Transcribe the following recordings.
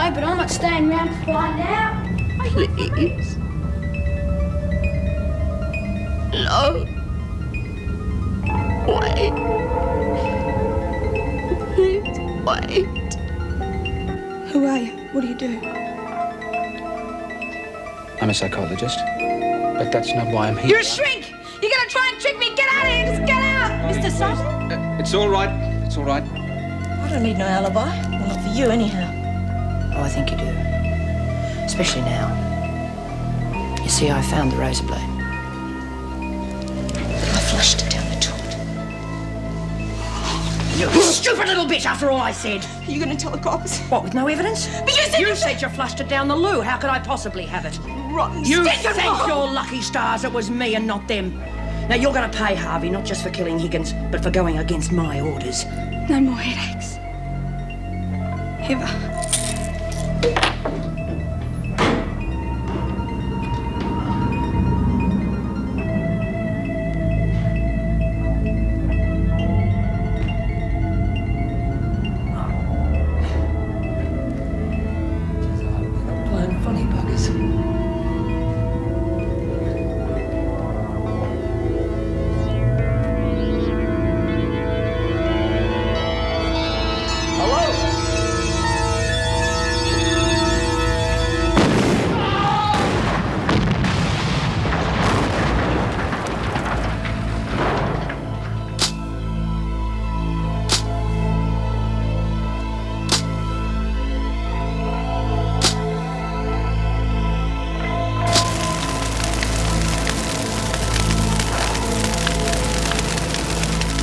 know, but I'm not staying around to find out. Please. No. Wait. Please, wait. Who are you? What do you do? I'm a psychologist, but that's not why I'm here. You're a shrink! You're gonna try and trick me! Get out of here! Just get out! Mr. Sutton? It's all right. It's all right. I don't need no alibi. Well, not for you, anyhow. Oh, I think you do. Especially now. You see, I found the razor blade. I flushed it down the toilet. You stupid little bitch, after all I said. Are you going to tell the cops? What, with no evidence? But you said you flushed it down the loo. How could I possibly have it? rotten You stinking thank wrong. your lucky stars it was me and not them. Now, you're going to pay Harvey, not just for killing Higgins, but for going against my orders. No more headaches. Ever. Playing funny buggers.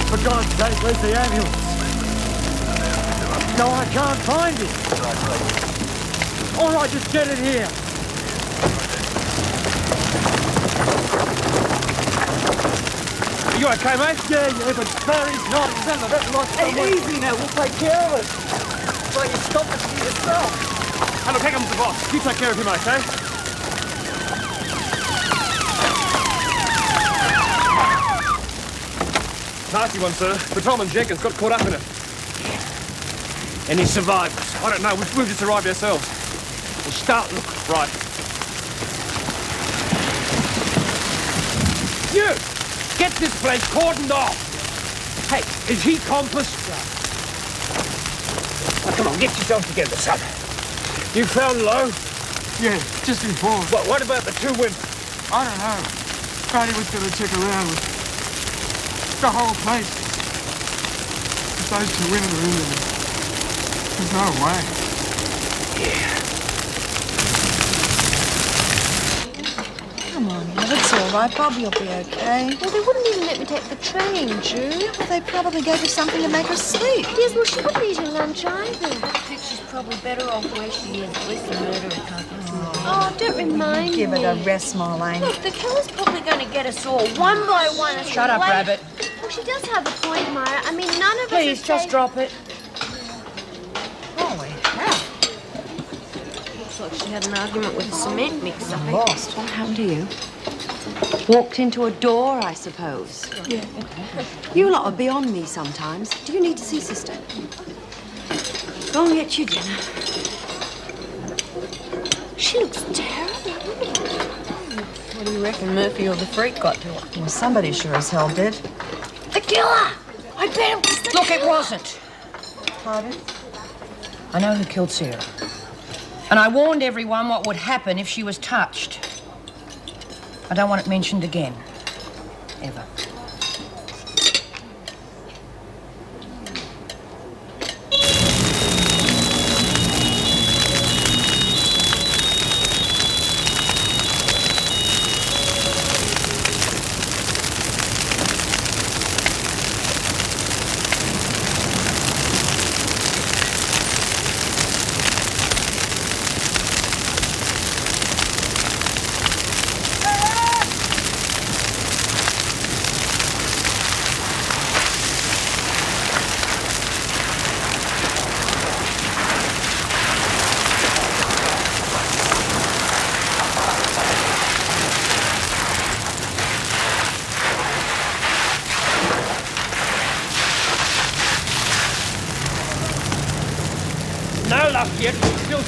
For God's sake, where's the ambulance? No, I can't find it. All right, just get it here. Are you okay, mate? Yeah, but Barry's not. He's on the red light. Hey, easy now. We'll take care of it. Well, you stop it for yourself. And look, here comes the boss. You take care of him, okay? Nasty one, sir. Patrolman Jenkins got caught up in it. Any survivors? I don't know. We've just arrived ourselves. We'll start looking. Right. You! Get this place cordoned off! Hey, is he complicit? Now, come on, get yourself together, son. You found Lowe? Yeah, just before. What about the two women? I don't know. Barry was going to check around with the whole place. If those two women are in there, there's no way. Come on, love, it's all right. Bob, you'll be okay. Well, they wouldn't even let me take the train, Drew. Well, they probably gave her something to make her sleep. Yes, well, she wouldn't eat her lunch either. I think she's probably better off where she is. At least the murderer can't get through. Oh, don't remind Give me. it a rest, Marlene. Look, the killer's probably going to get us all, one by one. as Shut we up, wait. Rabbit. Well, she does have a point, Myra. I mean, none of Please, us just drop it. Holy hell. Looks like she had an argument with a cement mixer. Lost. What happened to you? Walked into a door, I suppose. Yeah. You lot are beyond me sometimes. Do you need to see Sister? Go and get your dinner. She looks terrible. What do you reckon Murphy or the freak got to her? Well, somebody sure as hell did. The killer! I bet it was the Look, killer. it wasn't. Pardon? I know who killed Sarah. And I warned everyone what would happen if she was touched. I don't want it mentioned again. Ever.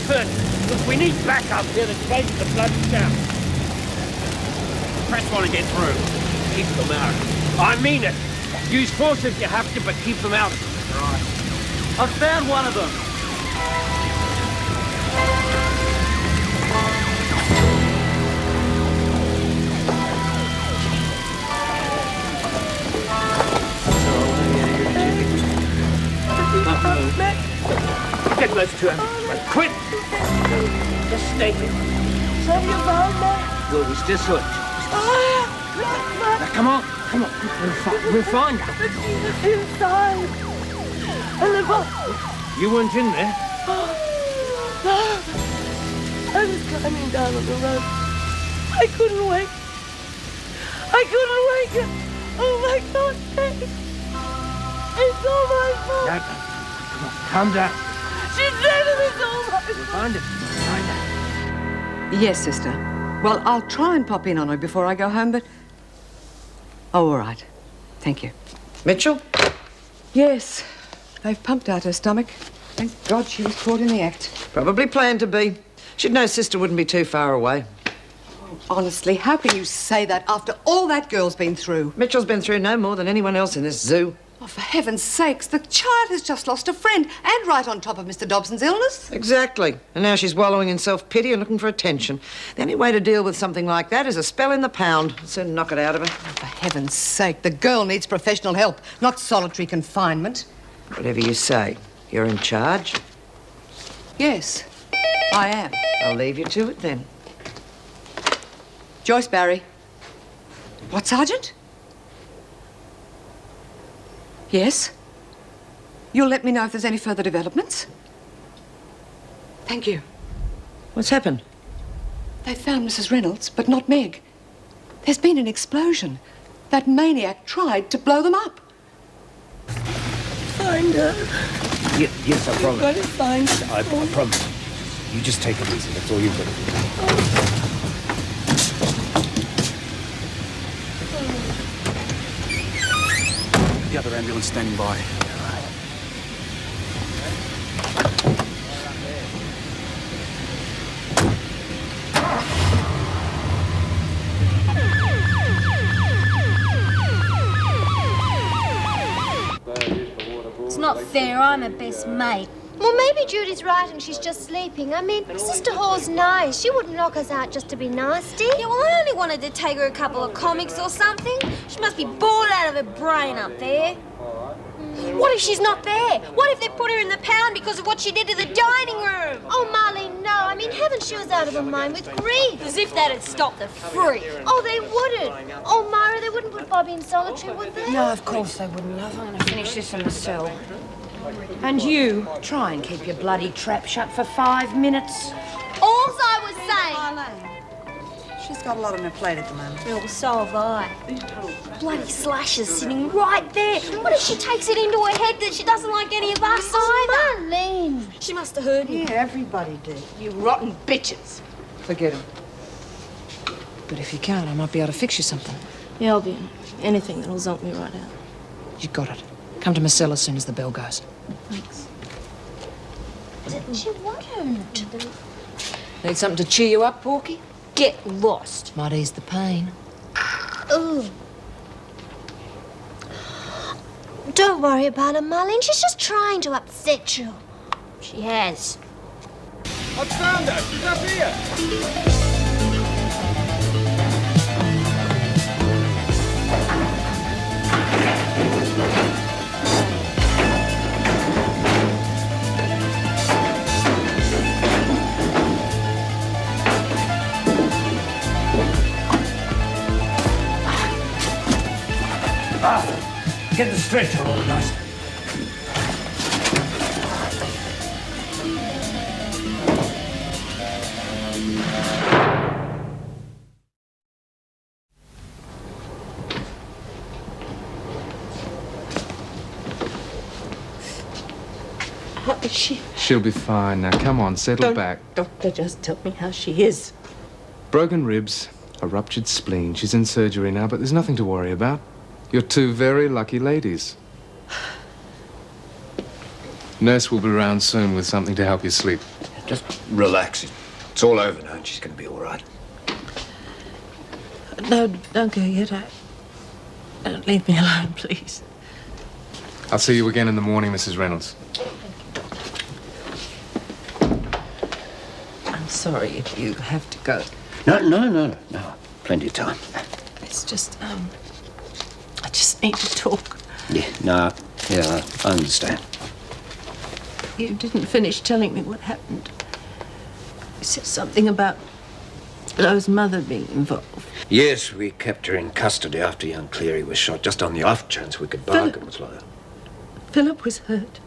first. Look, we need backup here to take the bloody down. Press want to get through. Keep them out. I mean it. Use force if you have to, but keep them out. Right. I found one of them. Get those two out. Quick! Just stay here. Good, it's just hood. Now, come on. We'll find her. Inside. And the box. You weren't in there? No. I was coming down on the road. I couldn't wake her. Oh my God, Peg. It's all my fault. No. Come on, calm down. She said it was all my fault. We'll find her. Yes, sister. Well, I'll try and pop in on her before I go home, but... Oh, all right. Thank you. Mitchell? Yes. They've pumped out her stomach. Thank God she was caught in the act. Probably planned to be. She'd know Sister wouldn't be too far away. Honestly, how can you say that after all that girl's been through? Mitchell's been through no more than anyone else in this zoo. Oh, for heaven's sakes, the child has just lost a friend, and right on top of Mr. Dobson's illness. Exactly. And now she's wallowing in self-pity and looking for attention. The only way to deal with something like that is a spell in the pound. Soon knock it out of her. Oh, for heaven's sake, the girl needs professional help, not solitary confinement. Whatever you say. You're in charge. Yes, I am. I'll leave you to it then. Joyce Barry. What, Sergeant? Yes? You'll let me know if there's any further developments? Thank you. What's happened? They found Mrs. Reynolds, but not Meg. There's been an explosion. That maniac tried to blow them up. Find her. Yes, I promise. Got to find her. I promise. You just take it easy. That's all you've got to do. The other ambulance standing by. It's not fair, I'm her best mate. Well, maybe Judy's right and she's just sleeping. I mean, Sister Hall's nice. She wouldn't knock us out just to be nasty. Yeah, well, I only wanted to take her a couple of comics or something. She must be bored out of her brain up there. What if she's not there? What if they put her in the pound because of what she did to the dining room? Oh, Marlene, no. I mean, heaven, she was out of her mind with grief. As if that'd stop the freak. Oh, they wouldn't. Oh, Myra, they wouldn't put Bobby in solitary, would they? No, of course they wouldn't, love. I'm going to finish this in the cell. And you, try and keep your bloody trap shut for 5 minutes. All's I was saying. She's got a lot on her plate at the moment. Yeah, well, so have I. Bloody Slasher's sitting right there. What if she takes it into her head that she doesn't like any of us either? Marlene. She must have heard me. Yeah, everybody did. You rotten bitches. Forget him. But if you can't, I might be able to fix you something. Yeah, I'll be in. Anything that'll zonk me right out. You got it. Come to my cell as soon as the bell goes. Thanks. Didn't she want her to? Need something to cheer you up, Porky? Get lost. Might ease the pain. Ooh. Don't worry about her, Marlene. She's just trying to upset you. She has. I found her. She's up here. Get the stretcher organised. How is she? She'll be fine. Now, come on, settle back. Doctor, just tell me how she is. Broken ribs, a ruptured spleen. She's in surgery now, but there's nothing to worry about. You're two very lucky ladies. Nurse will be around soon with something to help you sleep. Just relax. It's all over now and she's going to be all right. No, don't go yet. Don't leave me alone, please. I'll see you again in the morning, Mrs. Reynolds. I'm sorry if you have to go. No. Plenty of time. It's just, I just need to talk. Yeah, I understand. You didn't finish telling me what happened. You said something about Lo's mother being involved. Yes, we kept her in custody after young Cleary was shot, just on the off chance we could bargain with Lo. Philip was hurt.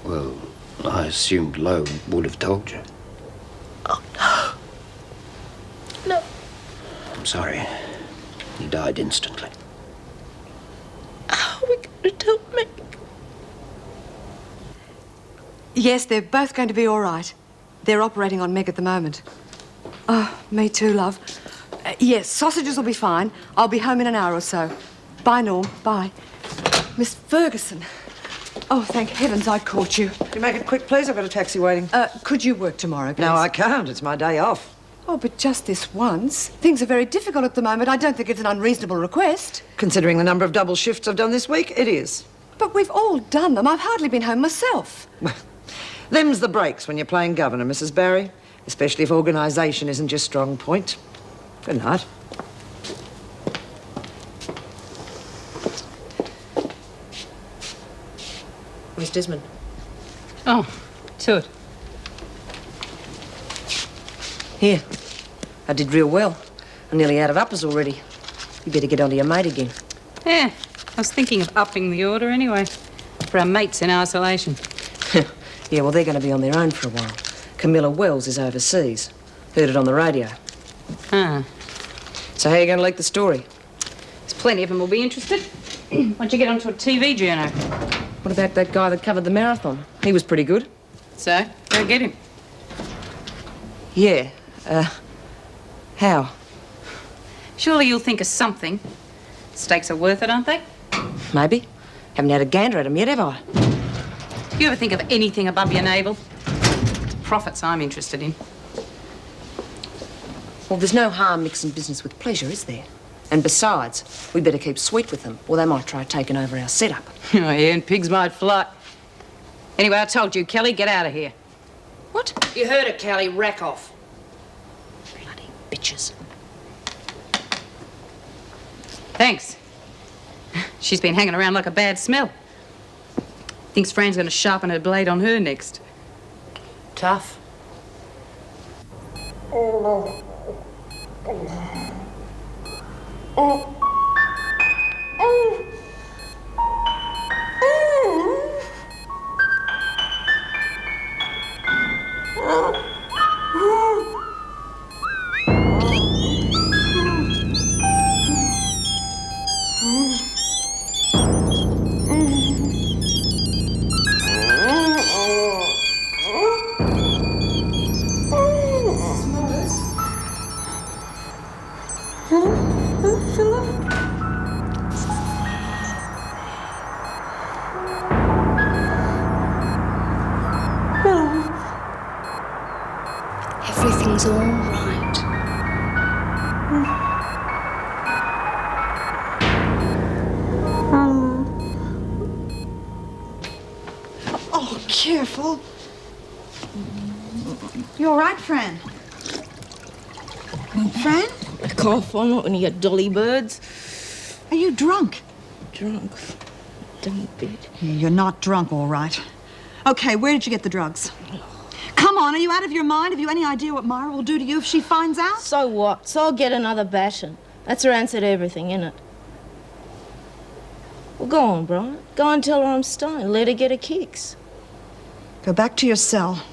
Well, I assumed Lo would have told you. Oh, no. No. I'm sorry. He died instantly. How are we going to tell Meg? Yes, they're both going to be all right. They're operating on Meg at the moment. Oh, me too, love. Yes, sausages will be fine. I'll be home in an hour or so. Bye, Norm. Bye. Miss Ferguson. Oh, thank heavens I caught you. Can you make it quick, please? I've got a taxi waiting. Could you work tomorrow, please? No, I can't. It's my day off. Oh, but just this once. Things are very difficult at the moment. I don't think it's an unreasonable request. Considering the number of double shifts I've done this week, it is. But we've all done them. I've hardly been home myself. Them's the breaks when you're playing governor, Mrs. Barry. Especially if organisation isn't your strong point. Good night. Where's Desmond? Oh, to it. Here. I did real well. I'm nearly out of uppers already. You better get onto your mate again. Yeah, I was thinking of upping the order anyway. For our mates in isolation. Yeah, well, they're going to be on their own for a while. Camilla Wells is overseas. Heard it on the radio. Ah. So how are you going to leak the story? There's plenty of them will be interested. Once you get onto a TV journo. What about that guy that covered the marathon? He was pretty good. So, go get him. Yeah. How? Surely you'll think of something. Stakes are worth it, aren't they? Maybe. Haven't had a gander at him yet, have I? You ever think of anything above your navel? It's profits I'm interested in. Well, there's no harm mixing business with pleasure, is there? And besides, we better keep sweet with them, or they might try taking over our setup. Oh, yeah, and pigs might fly. Anyway, I told you, Kelly, get out of here. What? You heard it, Kelly. Rack off. Bloody bitches. Thanks. She's been hanging around like a bad smell. Thinks Fran's going to sharpen her blade on her next. Tough. Everything's all right. Oh, careful. You all right, Fran? Fran? A cough on it when you got dolly birds. Are you drunk? Drunk. Dumb bit. You're not drunk, all right. Okay, where did you get the drugs? Come on, are you out of your mind? Have you any idea what Myra will do to you if she finds out? So what? So I'll get another bashing. That's her answer to everything, innit? Well, go on, Brian. Go and tell her I'm stoned. Let her get her kicks. Go back to your cell.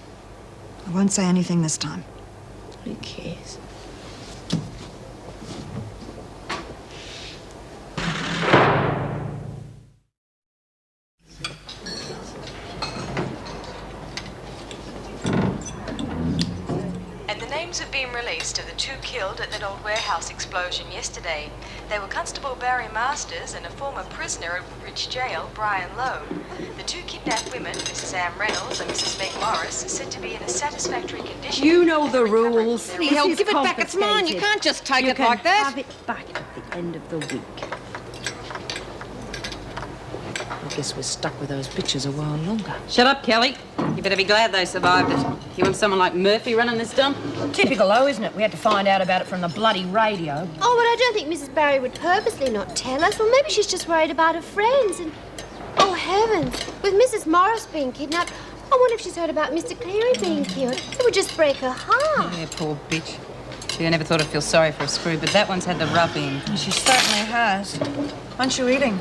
I won't say anything this time. Who cares? And the names have been released of the 2 killed at that old warehouse explosion yesterday. They were Constable Barry Masters and a former prisoner at Woodbridge Jail, Brian Lowe. The 2 kidnapped women, Mrs. Ann Reynolds and Mrs. Meg Morris, are said to be in a satisfactory condition. You know the rules. Bloody hell, give it back. It's mine. You can't just take it like that. Have it back at the end of the week. I guess we're stuck with those pictures a while longer. Shut up, Kelly. You better be glad they survived it. You want someone like Murphy running this dump? Typical, though, isn't it? We had to find out about it from the bloody radio. Oh, but I don't think Mrs. Barry would purposely not tell us. Well, maybe she's just worried about her friends and... Oh, heavens. With Mrs. Morris being kidnapped, I wonder if she's heard about Mr. Cleary being killed. It would just break her heart. Yeah, poor bitch. She never thought I'd feel sorry for a screw, but that one's had the rough end. She certainly has. Aren't you eating?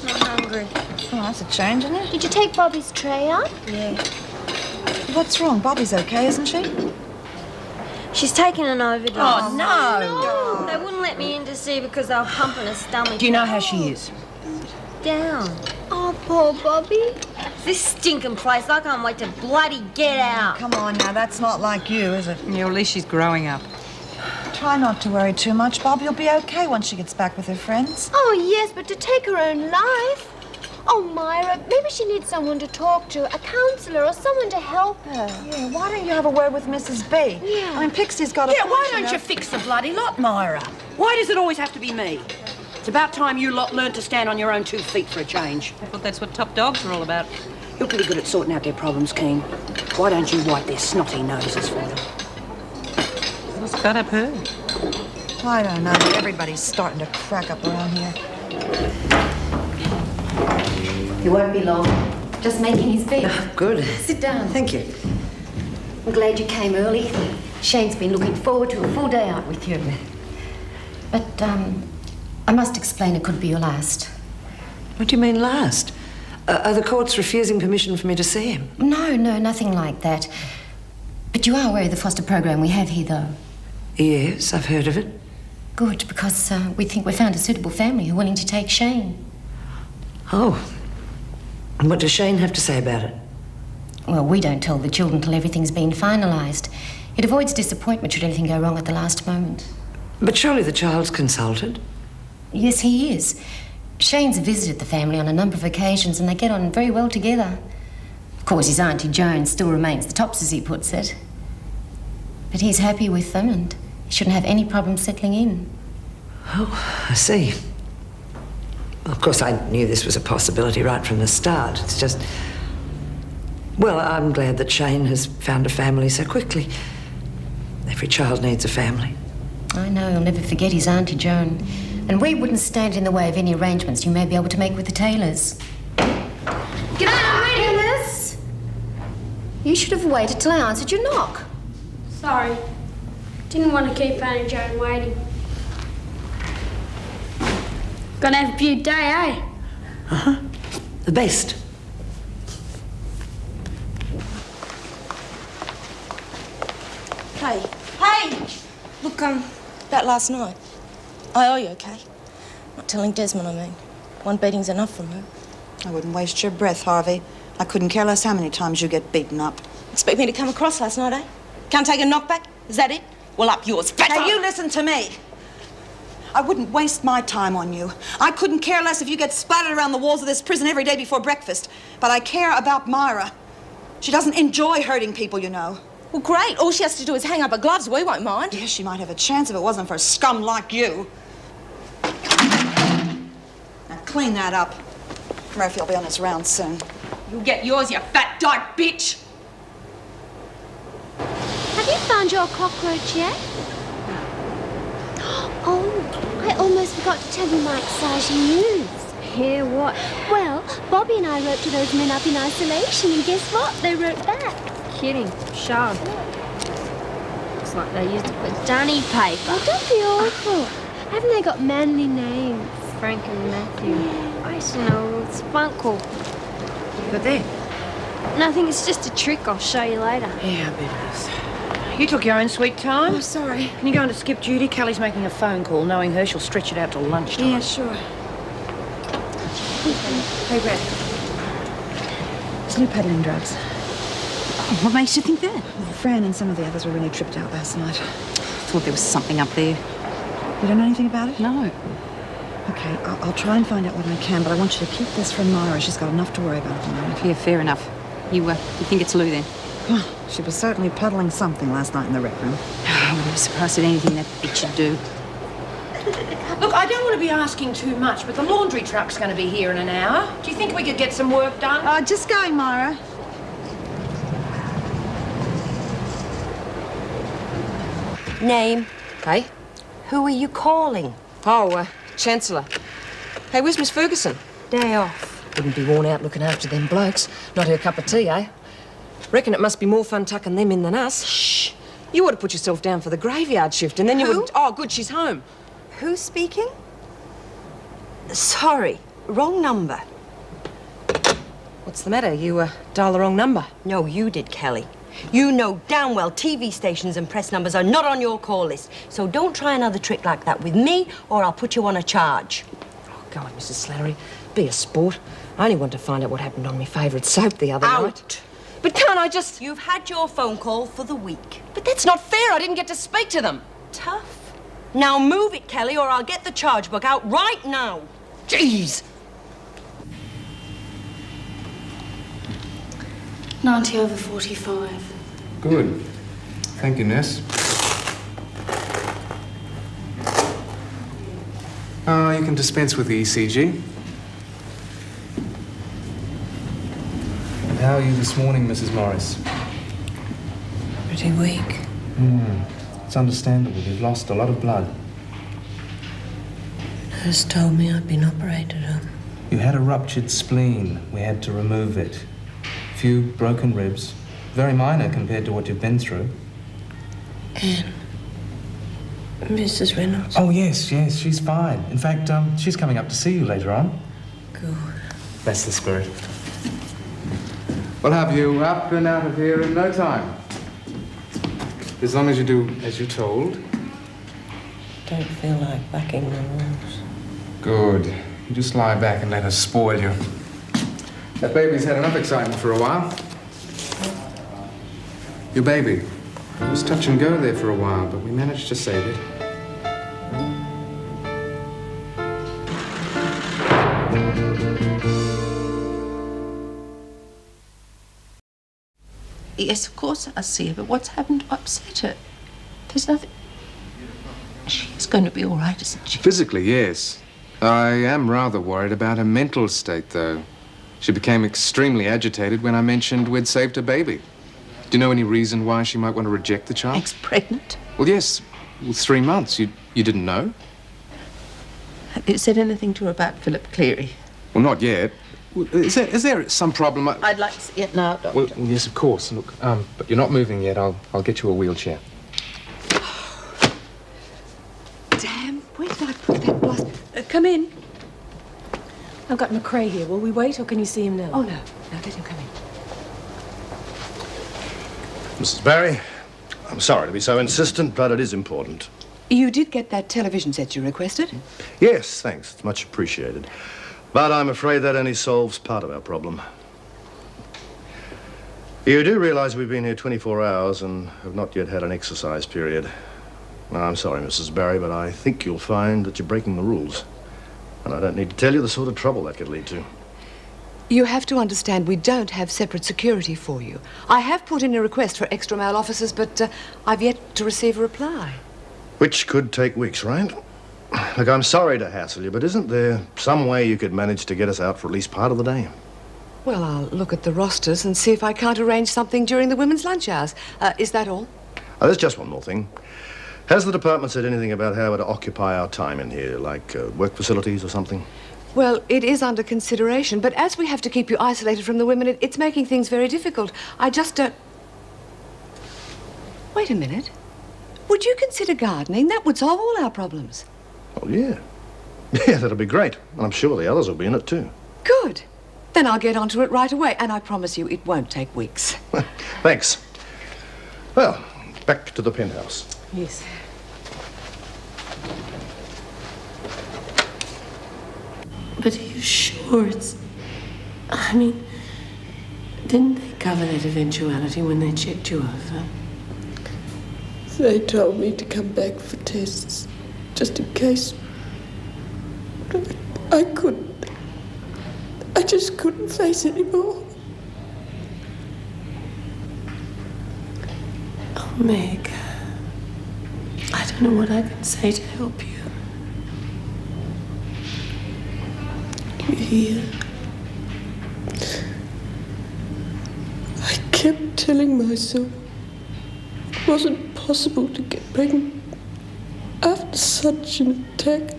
Not hungry. Oh, that's a change, isn't it? Did you take Bobby's tray up? Yeah. What's wrong? Bobby's okay, isn't she? She's taken an overdose. Oh, no. No, they wouldn't let me in to see because they were pumping her stomach. Do you know how she is? Down. Oh, poor Bobby. This stinking place, I can't wait to bloody get out. Come on now, that's not like you, is it? Yeah, at least she's growing up. Try not to worry too much, Bob. You'll be okay once she gets back with her friends. Oh, yes, but to take her own life. Oh, Myra, maybe she needs someone to talk to, a counsellor or someone to help her. Yeah, why don't you have a word with Mrs. B? Yeah. I mean, Pixie's got a Yeah, why point, don't you fix the bloody lot, Myra? Why does it always have to be me? It's about time you lot learned to stand on your own 2 feet for a change. I thought that's what top dogs are all about. You're pretty good at sorting out their problems, Keen. Why don't you wipe their snotty noses for them? What's got up her? I don't know. Everybody's starting to crack up around here. He won't be long. Just making his bed. Good. Sit down. Thank you. I'm glad you came early. Shane's been looking forward to a full day out with you. But, I must explain it could be your last. What do you mean last? Are the courts refusing permission for me to see him? No, nothing like that. But you are aware of the foster program we have here, though? Yes, I've heard of it. Good, because we think we've found a suitable family who are willing to take Shane. Oh. And what does Shane have to say about it? Well, we don't tell the children till everything's been finalised. It avoids disappointment should anything go wrong at the last moment. But surely the child's consulted. Yes, he is. Shane's visited the family on a number of occasions and they get on very well together. Of course, his Auntie Joan still remains the tops, as he puts it. But he's happy with them and he shouldn't have any problem settling in. Oh, I see. Of course, I knew this was a possibility right from the start. It's just... Well, I'm glad that Shane has found a family so quickly. Every child needs a family. I know, he'll never forget his Auntie Joan. And we wouldn't stand in the way of any arrangements you may be able to make with the Taylors. G'day, I'm ready, Miss. You should have waited till I answered your knock. Sorry. Didn't want to keep Auntie Joan waiting. Gonna have a beaut day, eh? Uh-huh. The best. Hey. Hey! Look, about last night. I owe you, okay? Not telling Desmond, I mean. One beating's enough from her. I wouldn't waste your breath, Harvey. I couldn't care less how many times you get beaten up. Expect me to come across last night, eh? Can't take a knockback? Is that it? Well, up yours, fat. Now, you listen to me. I wouldn't waste my time on you. I couldn't care less if you get splattered around the walls of this prison every day before breakfast. But I care about Myra. She doesn't enjoy hurting people, you know. Well, great. All she has to do is hang up her gloves. We won't mind. Yes, she might have a chance if it wasn't for scum like you. Now, clean that up. Murphy will be on his round soon. You'll get yours, you fat dyke bitch. Have you found your cockroach yet? Oh, I almost forgot to tell you my exciting news. Hear what? Well, Bobby and I wrote to those men up in isolation, and guess what? They wrote back. Kidding. Show. Looks like they used it for dunny paper. Oh, don't be awful. Haven't they got manly names? Frank and Matthew. I used to know it's Spunkle. But there. Nothing, it's just a trick. I'll show you later. Yeah, I bet it is. You took your own sweet time. Oh, sorry. Can you go on to skip duty? Kelly's making a phone call, knowing her she'll stretch it out till lunchtime. Yeah, sure. Hey, Red. There's new peddling drugs. What makes you think that? Fran and some of the others were really tripped out last night. Thought there was something up there. You don't know anything about it? No. Okay, I'll try and find out what I can, but I want you to keep this from Myra. She's got enough to worry about at the moment. Yeah, fair enough. You think it's Lou then? Well, she was certainly puddling something last night in the rec room. I wouldn't be surprised at anything that bitch would do. Look, I don't want to be asking too much, but the laundry truck's going to be here in an hour. Do you think we could get some work done? Just going, Myra. Name? Hey? Who are you calling? Oh, Chancellor. Hey, where's Miss Ferguson? Day off. Wouldn't be worn out looking after them blokes. Not her cup of tea, eh? Reckon it must be more fun tucking them in than us. Shh. You ought to put yourself down for the graveyard shift and then you would... Oh, good, she's home. Who's speaking? Sorry, wrong number. What's the matter? You dialed the wrong number. No, you did, Kelly. You know damn well TV stations and press numbers are not on your call list. So don't try another trick like that with me or I'll put you on a charge. Oh, go on, Mrs. Slattery. Be a sport. I only want to find out what happened on my favourite soap the other night. But can't I just... You've had your phone call for the week. But that's not fair. I didn't get to speak to them. Tough. Now move it, Kelly, or I'll get the charge book out right now. Jeez. 90/45. Good. Thank you, Ness. You can dispense with the ECG. And how are you this morning, Mrs. Morris? Pretty weak. It's understandable. You've lost a lot of blood. Nurse told me I'd been operated on. You had a ruptured spleen. We had to remove it. A few broken ribs. Very minor compared to what you've been through. Anne. Mrs. Reynolds. Oh, yes, she's fine. In fact, she's coming up to see you later on. Good. That's the spirit. We'll have you up and out of here in no time. As long as you do as you're told. Don't feel like backing the rules. Good. You just lie back and let us spoil you. That baby's had enough excitement for a while. Your baby. It was touch and go there for a while, but we managed to save it. Yes, of course I see her, but what's happened to upset her? There's nothing... She's going to be all right, isn't she? Physically, yes. I am rather worried about her mental state, though. She became extremely agitated when I mentioned we'd saved her baby. Do you know any reason why she might want to reject the child? Ex-pregnant? Well, yes. Well, 3 months. You didn't know? Have you said anything to her about Philip Cleary? Well, not yet. Is there some problem? I'd like to see it now, Doctor. Well, yes, of course. Look, but you're not moving yet. I'll get you a wheelchair. Damn, where did I put that blast? Come in. I've got McRae here. Will we wait, or can you see him now? Oh, no, let him come in. Mrs. Barry, I'm sorry to be so insistent, but it is important. You did get that television set you requested? Yes, thanks. It's much appreciated. But I'm afraid that only solves part of our problem. You do realize we've been here 24 hours and have not yet had an exercise period. Now, I'm sorry, Mrs. Barry, but I think you'll find that you're breaking the rules. And I don't need to tell you the sort of trouble that could lead to. You have to understand we don't have separate security for you. I have put in a request for extra male officers, but I've yet to receive a reply. Which could take weeks, right? Look, I'm sorry to hassle you, but isn't there some way you could manage to get us out for at least part of the day? Well, I'll look at the rosters and see if I can't arrange something during the women's lunch hours. Is that all? There's just one more thing. Has the department said anything about how to occupy our time in here, like work facilities or something? Well, it is under consideration, but as we have to keep you isolated from the women, it's making things very difficult. I just don't... Wait a minute. Would you consider gardening? That would solve all our problems. Oh, yeah. Yeah, that'll be great. And I'm sure the others will be in it, too. Good. Then I'll get onto it right away, and I promise you it won't take weeks. Thanks. Well, back to the penthouse. Yes. But are you sure it's... I mean, Didn't they cover that eventuality when they checked you over? They told me to come back for tests, just in case. I couldn't. I just couldn't face anymore. Oh, Meg. I don't know what I can say to help you. You're here. I kept telling myself it wasn't possible to get pregnant after such an attack.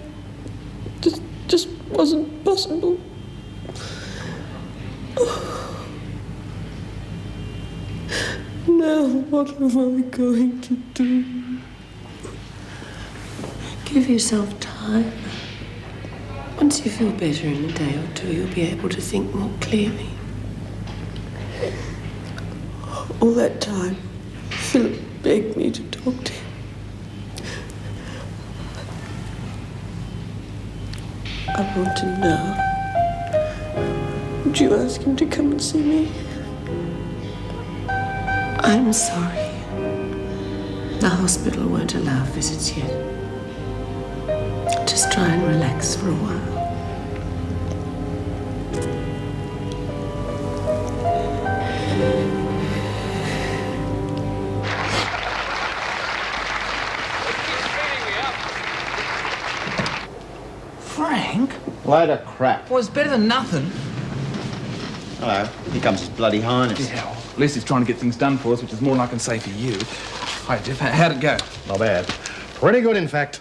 Just wasn't possible. Oh. Now what am I going to do? Give yourself time. Once you feel better in a day or two, you'll be able to think more clearly. All that time, Philip begged me to talk to him. I want to know. Would you ask him to come and see me? I'm sorry. The hospital won't allow visits yet. Just try and relax for a while. Frank? Load of crap. Well, it's better than nothing. Hello. Here comes His Bloody Highness. Yeah, well, at least he's trying to get things done for us, which is more than I can say for you. Hi, Jeff. How'd it go? Not bad. Pretty good, in fact.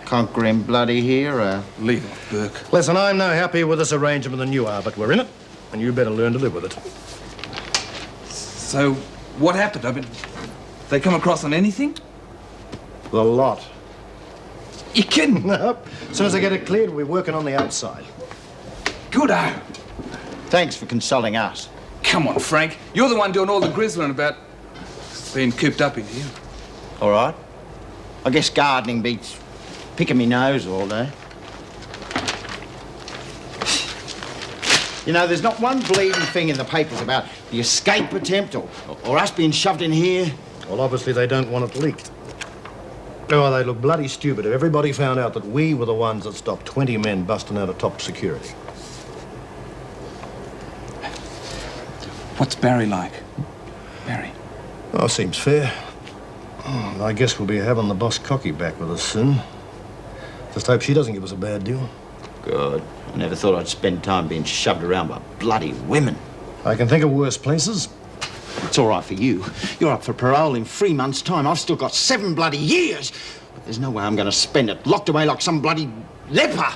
Conquering bloody hero. Leave off, Burke. Listen, I'm no happier with this arrangement than you are, but we're in it, and you better learn to live with it. So, what happened? I mean, they come across on anything? The lot. You're kidding? Nope. As soon as I get it cleared, we'll be working on the outside. Good-o. Thanks for consulting us. Come on, Frank. You're the one doing all the grizzling about being cooped up in here. All right. I guess gardening beats picking me nose all day. You know, there's not one bleeding thing in the papers about the escape attempt or us being shoved in here. Well, obviously they don't want it leaked. Oh, they'd look bloody stupid if everybody found out that we were the ones that stopped 20 men busting out of top security. What's Barry like? Barry? Oh, seems fair. I guess we'll be having the boss Cocky back with us soon. Just hope she doesn't give us a bad deal. Good. I never thought I'd spend time being shoved around by bloody women. I can think of worse places. It's all right for you. You're up for parole in 3 months' time. I've still got 7 bloody years. But there's no way I'm going to spend it locked away like some bloody leper.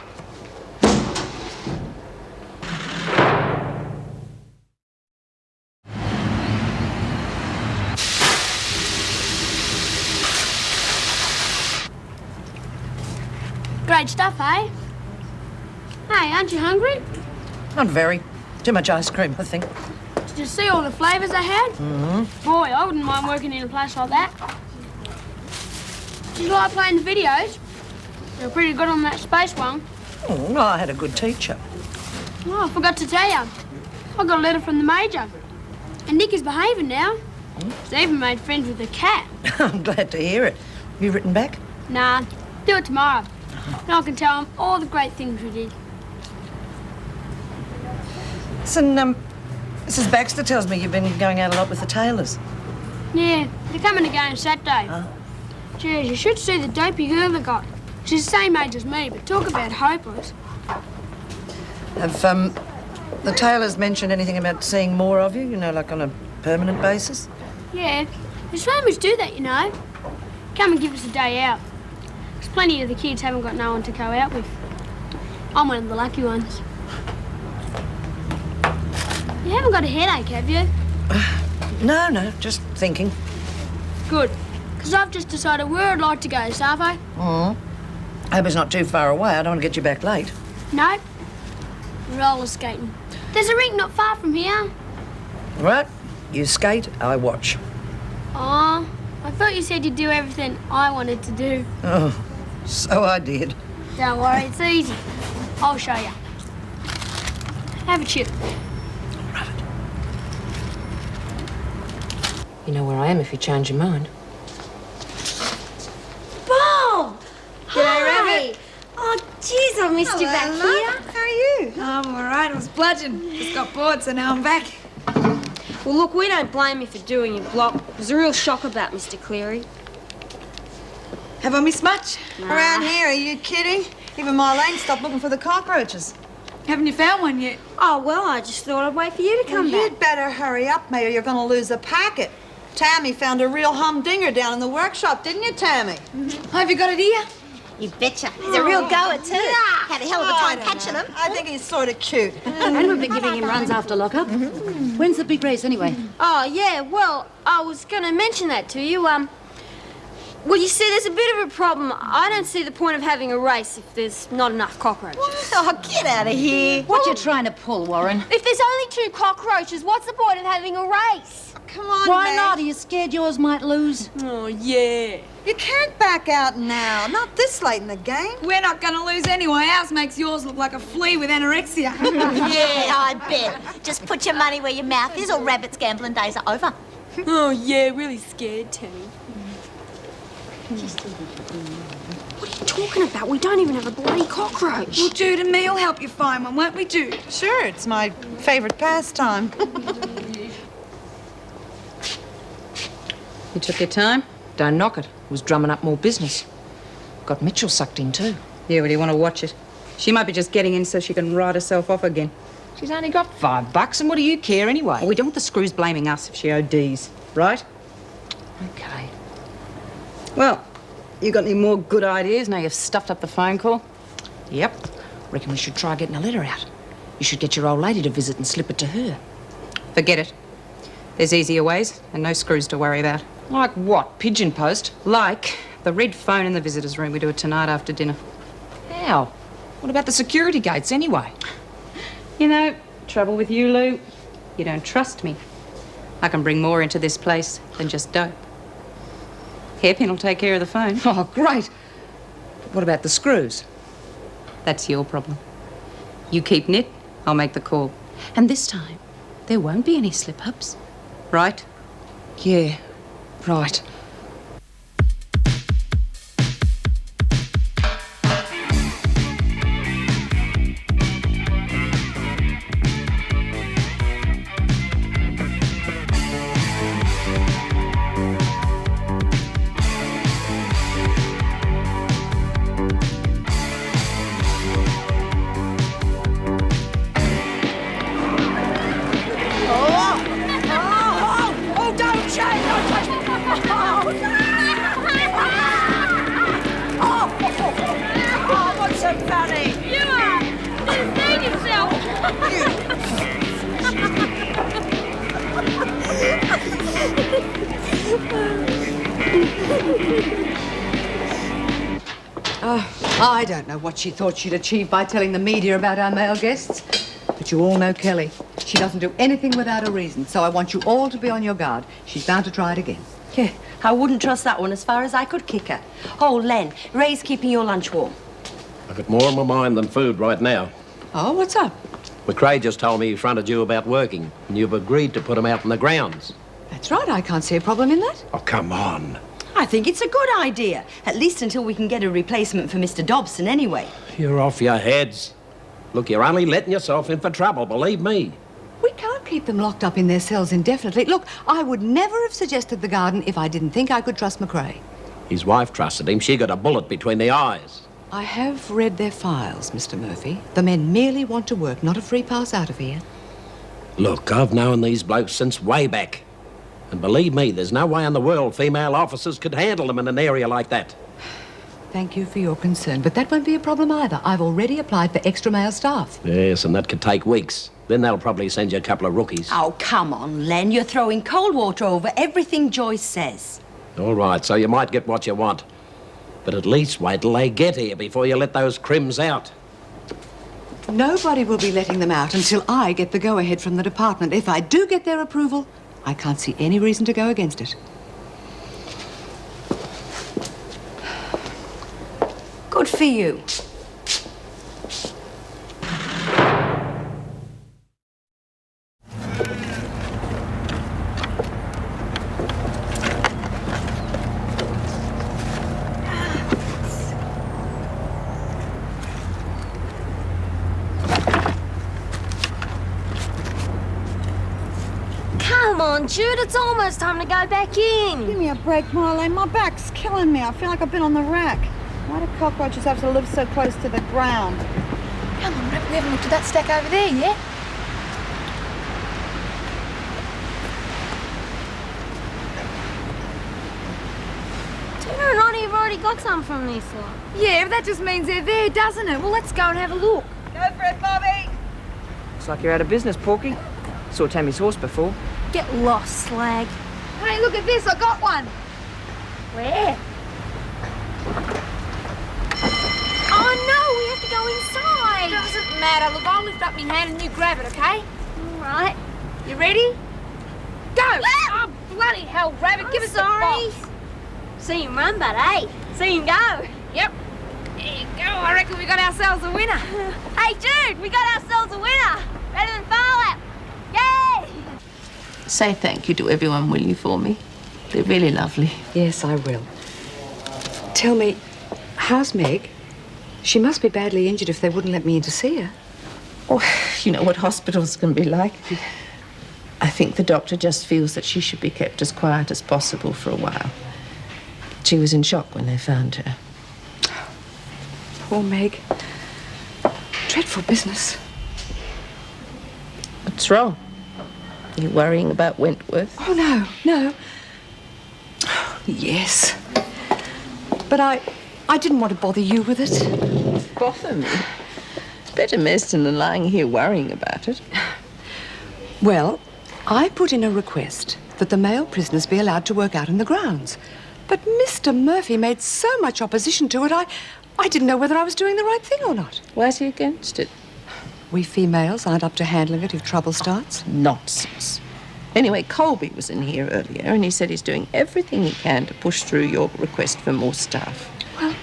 Great stuff, eh? Hey, aren't you hungry? Not very. Too much ice cream, I think. Did you see all the flavours I had? Mm-hmm. Boy, I wouldn't mind working in a place like that. Did you like playing the videos? You were pretty good on that space one. Oh, no, I had a good teacher. Oh, I forgot to tell you. I got a letter from the Major. And Nick is behaving now. He's even made friends with a cat. I'm glad to hear it. Have you written back? Nah, do it tomorrow. And I can tell him all the great things we did. Listen, Mrs. Baxter tells me you've been going out a lot with the Taylors. Yeah, they're coming again Saturday. Geez, you should see the dopey girl they got. She's the same age as me, but talk about hopeless. Have, the Taylors mentioned anything about seeing more of you, you know, like on a permanent basis? Yeah, there's families do that, you know. Come and give us a day out. Because plenty of the kids haven't got no one to go out with. I'm one of the lucky ones. You haven't got a headache, have you? No, just thinking. Good. Because I've just decided where I'd like to go, Savo. I hope it's not too far away. I don't want to get you back late. No. Roller skating. There's a rink not far from here. Right, you skate, I watch. Aw, I thought you said you'd do everything I wanted to do. Oh, so I did. Don't worry, it's easy. I'll show you. Have a chip. You know where I am if you change your mind. Bob! G'day, Rabbit. Oh, jeez, I missed you back here. How are you? I'm all right. I was bludgeoned. Just got bored, so now I'm back. Well, look, we don't blame you for doing your block. It was a real shock about Mr. Cleary. Have I missed much? Nah. Around here, are you kidding? Even Marlene stopped looking for the cockroaches. Haven't you found one yet? Oh, well, I just thought I'd wait for you to come back. You'd better hurry up, mate, or you're going to lose a packet. Tammy found a real humdinger down in the workshop, didn't you, Tammy? Have you got it here? You betcha. He's a real goer, too. Had a hell of a time catching him. I think he's sort of cute. And we've been giving him runs after lockup. When's the big race, anyway? Oh, yeah, well, I was going to mention that to you. Well, you see, there's a bit of a problem. I don't see the point of having a race if there's not enough cockroaches. Oh, get out of here. What you trying to pull, Warren? If there's only 2 cockroaches, what's the point of having a race? Come on, Why mate. not? Are you scared yours might lose? Oh, yeah. You can't back out now. Not this late in the game. We're not going to lose anyway. Ours makes yours look like a flea with anorexia. Yeah, I bet. Just put your money where your mouth is or Rabbit's gambling days are over. Oh, yeah, really scared, Tammy. What are you talking about? We don't even have a bloody cockroach. Well, Jude and me will help you find one, won't we, Jude? Sure, it's my favourite pastime. You took your time? Don't knock it. Was drumming up more business. Got Mitchell sucked in too. Yeah, well, do you want to watch it? She might be just getting in so she can write herself off again. She's only got $5, and what do you care anyway? We don't want the screws blaming us if she ODs, right? Okay. Well, you got any more good ideas now you've stuffed up the phone call? Yep. Reckon we should try getting a letter out. You should get your old lady to visit and slip it to her. Forget it. There's easier ways and no screws to worry about. Like what? Pigeon post? Like the red phone in the visitors' room. We do it tonight after dinner. How? What about the security gates anyway? You know, trouble with you, Lou, you don't trust me. I can bring more into this place than just dope. Hairpin will take care of the phone. Oh, great. But what about the screws? That's your problem. You keep knit, I'll make the call. And this time, there won't be any slip-ups. Right? Yeah, right. I don't know what she thought she'd achieve by telling the media about our male guests. But you all know Kelly. She doesn't do anything without a reason, so I want you all to be on your guard. She's bound to try it again. Yeah, I wouldn't trust that one as far as I could kick her. Oh, Len, Ray's keeping your lunch warm. I've got more on my mind than food right now. Oh, what's up? McRae just told me he fronted you about working, and you've agreed to put him out in the grounds. That's right, I can't see a problem in that. Oh, come on. I think it's a good idea, at least until we can get a replacement for Mr. Dobson anyway. You're off your heads. Look, you're only letting yourself in for trouble, believe me. We can't keep them locked up in their cells indefinitely. Look, I would never have suggested the garden if I didn't think I could trust McRae. His wife trusted him. She got a bullet between the eyes. I have read their files, Mr. Murphy. The men merely want to work, not a free pass out of here. Look, I've known these blokes since way back. And believe me, there's no way in the world female officers could handle them in an area like that. Thank you for your concern, but that won't be a problem either. I've already applied for extra male staff. Yes, and that could take weeks. Then they'll probably send you a couple of rookies. Oh, come on, Len. You're throwing cold water over everything Joyce says. All right, so you might get what you want. But at least wait till they get here before you let those crims out. Nobody will be letting them out until I get the go-ahead from the department. If I do get their approval, I can't see any reason to go against it. Good for you. on, Jude. It's almost time to go back in. Give me a break, Marlene. My back's killing me. I feel like I've been on the rack. Why do cockroaches have to live so close to the ground? Come on, Rip, we haven't looked at that stack over there yet. Tina and Auntie have already got some from this lot. Yeah, but that just means they're there, doesn't it? Well, let's go and have a look. Go for it, Bobby. Looks like you're out of business, Porky. Saw Tammy's horse before. Get lost, slag. Hey, look at this. I got one. Where? Oh, no, we have to go inside. Doesn't matter. Look, I'll lift up my hand and you grab it, okay? All right. You ready? Go! Oh, bloody hell, Rabbit, give us sorry. the box. See him run, but hey, see him go. Yep. There you go. I reckon we got ourselves a winner. Hey, Jude, we got ourselves a winner. Better than Farlap. Yay! Say thank you to everyone, will you, for me? They're really lovely. Yes, I will. Tell me, how's Meg? She must be badly injured if they wouldn't let me in to see her. Oh, you know what hospitals can be like. I think the doctor just feels that she should be kept as quiet as possible for a while. She was in shock when they found her. Poor Meg. Dreadful business. What's wrong? You worrying about Wentworth? Oh, no. Yes. But I didn't want to bother you with it. Bother me? Better medicine than lying here worrying about it. Well, I put in a request that the male prisoners be allowed to work out in the grounds. But Mr. Murphy made so much opposition to it, I didn't know whether I was doing the right thing or not. Why's he against it? We females aren't up to handling it if trouble starts. Nonsense. Anyway, Colby was in here earlier and he said he's doing everything he can to push through your request for more staff. Well,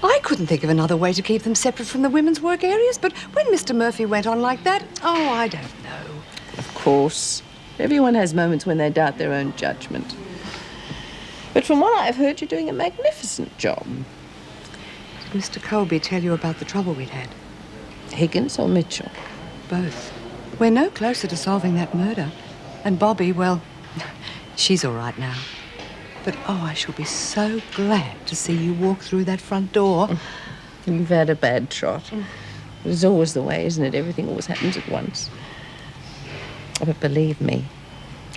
I couldn't think of another way to keep them separate from the women's work areas, but when Mr. Murphy went on like that, oh, I don't know. Of course. Everyone has moments when they doubt their own judgment. But from what I've heard, you're doing a magnificent job. Did Mr. Colby tell you about the trouble we'd had? Higgins or Mitchell? Both. We're no closer to solving that murder. And Bobby, well, she's all right now. But, oh, I shall be so glad to see you walk through that front door. You've had a bad trot. It's always the way, isn't it? Everything always happens at once. But believe me,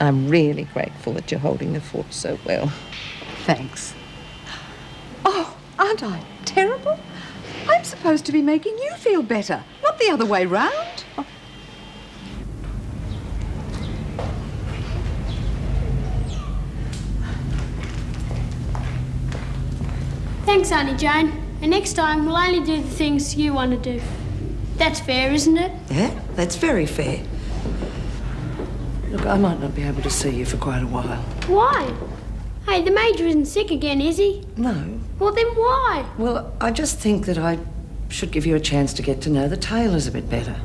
I'm really grateful that you're holding the fort so well. Thanks. Oh, aren't I terrible? I'm supposed to be making you feel better, not the other way round. Oh. Thanks, Auntie Jane. And next time, we'll only do the things you want to do. That's fair, isn't it? Yeah, that's very fair. Look, I might not be able to see you for quite a while. Why? Hey, the Major isn't sick again, is he? No. Well, then why? Well, I just think that I should give you a chance to get to know the Taylors a bit better.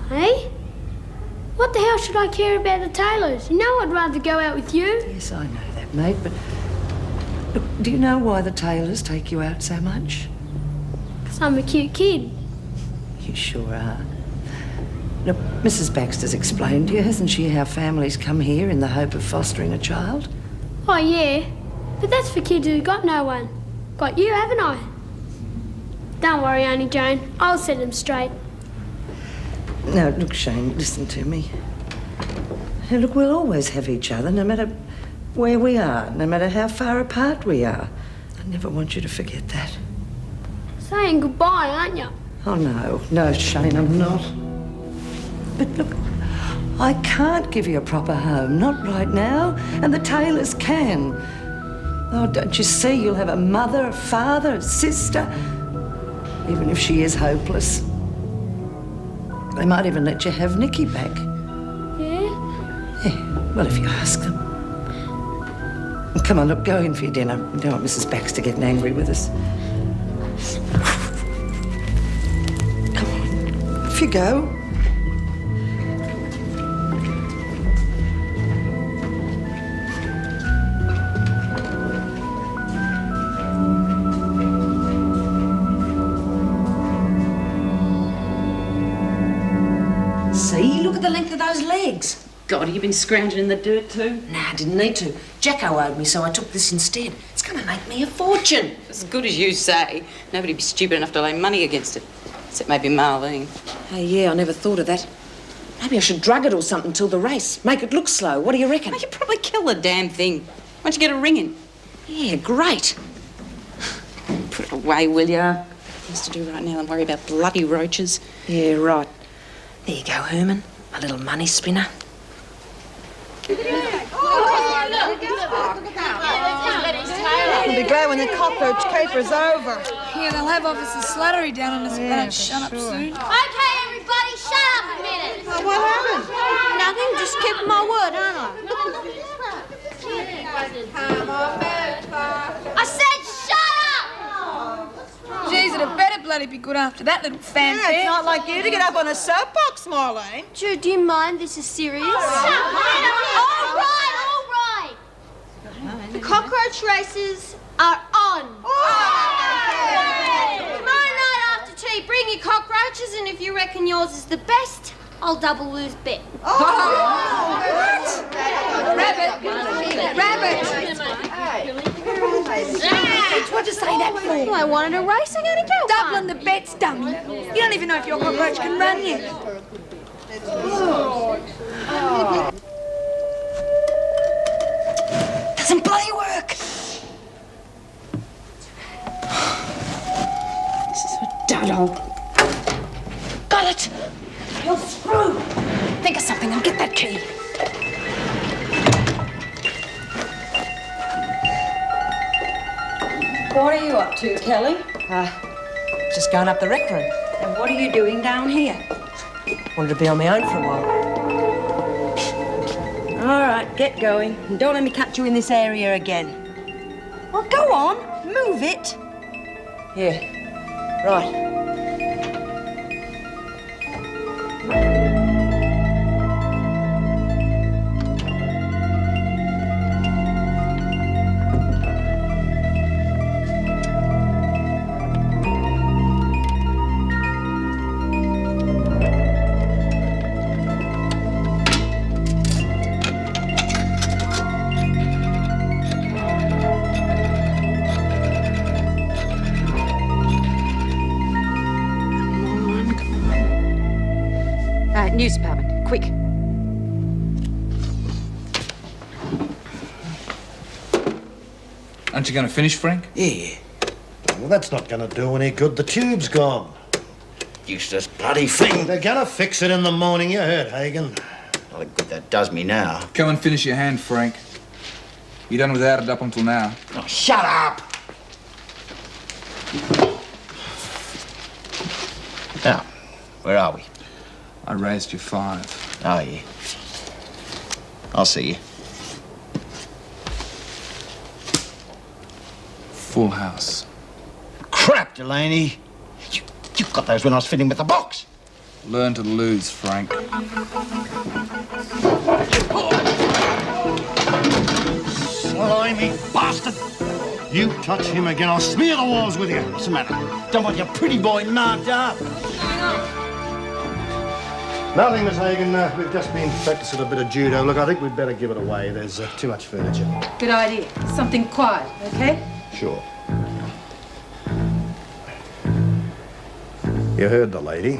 Hey? What the hell should I care about the Taylors? You know I'd rather go out with you. Yes, I know that, mate, but... Look, do you know why the Taylors take you out so much? 'Cause I'm a cute kid. You sure are. Look, Mrs. Baxter's explained to you, hasn't she, how families come here in the hope of fostering a child? Oh, yeah. But that's for kids who got no one. Got you, haven't I? Don't worry, Auntie Jane. I'll set them straight. No, look, Shane, listen to me. Hey, look, we'll always have each other, no matter where we are, no matter how far apart we are. I never want you to forget that. Saying goodbye, aren't you? Oh, no, Shane, I'm not. But look, I can't give you a proper home, not right now, and the Taylors can. Oh, don't you see, you'll have a mother, a father, a sister, even if she is hopeless. They might even let you have Nikki back. Yeah? Yeah, well, if you ask them. Come on, look, go in for your dinner. We don't want Mrs. Baxter getting angry with us. Come on, off you go. See, look at the length of those legs. God, you've been scrounging in the dirt too? Nah, I didn't need to. Jacko owed me, so I took this instead. It's going to make me a fortune. As good as you say. Nobody'd be stupid enough to lay money against it. Except maybe Marlene. Hey, yeah, I never thought of that. Maybe I should drug it or something till the race. Make it look slow. What do you reckon? Well, you'd probably kill the damn thing. Why don't you get a ring in? Yeah, great. Put it away, will ya? Things to do right now than worry about bloody roaches. Yeah, right. There you go, Herman. A little money spinner. I'll be glad when the cockroach caper's over. Yeah, they'll have Officer Slattery down on us if they don't shut up soon. Okay, everybody, shut up a minute. What happened? Nothing, just kept my word, aren't I said shut up! Jeez, it'd better bloody be good after that little fanfare. Yeah, it's not like you to get up on a soapbox, Marlene. Drew, do you mind? This is serious. All right. The cockroach races are on. Tomorrow night after tea, bring your cockroaches, and if you reckon yours is the best, I'll double lose bet. Rabbit! What'd you say that for? Well, I wanted a race. I gotta go. Doubling the bets, dummy. You don't even know if your cockroach can run yet. Doesn't bloody work. This is a dud-hole. Got it. You're screwed. Think of something and get that key. What are you up to, Kelly? Just going up the rec room. And what are you doing down here? Wanted to be on my own for a while. All right, get going. And don't let me catch you in this area again. Well, go on. Move it. Yeah. Right. News department, quick. Aren't you going to finish, Frank? Yeah. Well, that's not going to do any good. The tube's gone. Useless bloody thing. They're going to fix it in the morning. You heard, Hagen. Not a good that does me now. Come and finish your hand, Frank. You done without it up until now. Oh, shut up! Now, where are we? I raised you 5. Oh, yeah. I'll see you. Full house. Crap, Delaney. You got those when I was fiddling with the box. Learn to lose, Frank. Slimy bastard! You touch him again, I'll smear the walls with you. What's the matter? Don't want your pretty boy knocked up. Nothing, Miss Hagen. We've just been practicing a bit of judo. Look, I think we'd better give it away. There's too much furniture. Good idea. Something quiet, okay? Sure. You heard the lady.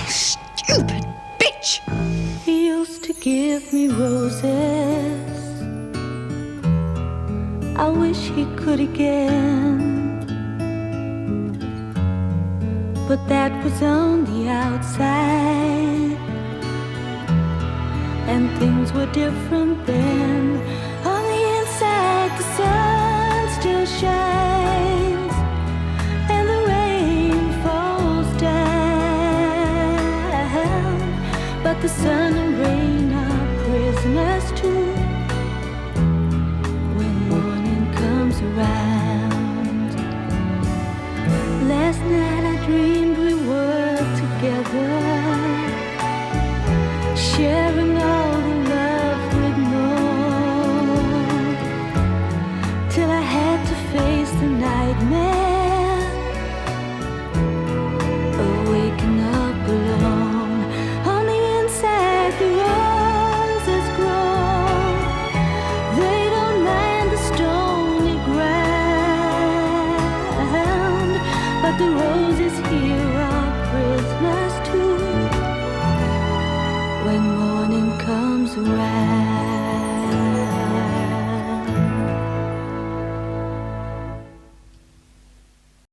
Stupid bitch! He used to give me roses. I wish he could again. But that was on the outside, and things were different then. On the inside, the sun still shines, and the rain falls down. But the sun and rain are prisoners too when morning comes around. Last night I dreamed we were together, sharing all the love we'd known. I had to face the nightmare of waking up alone. On the inside, the roses grow. They don't mind the stony ground, but the roses here are prisoners too. When morning comes around.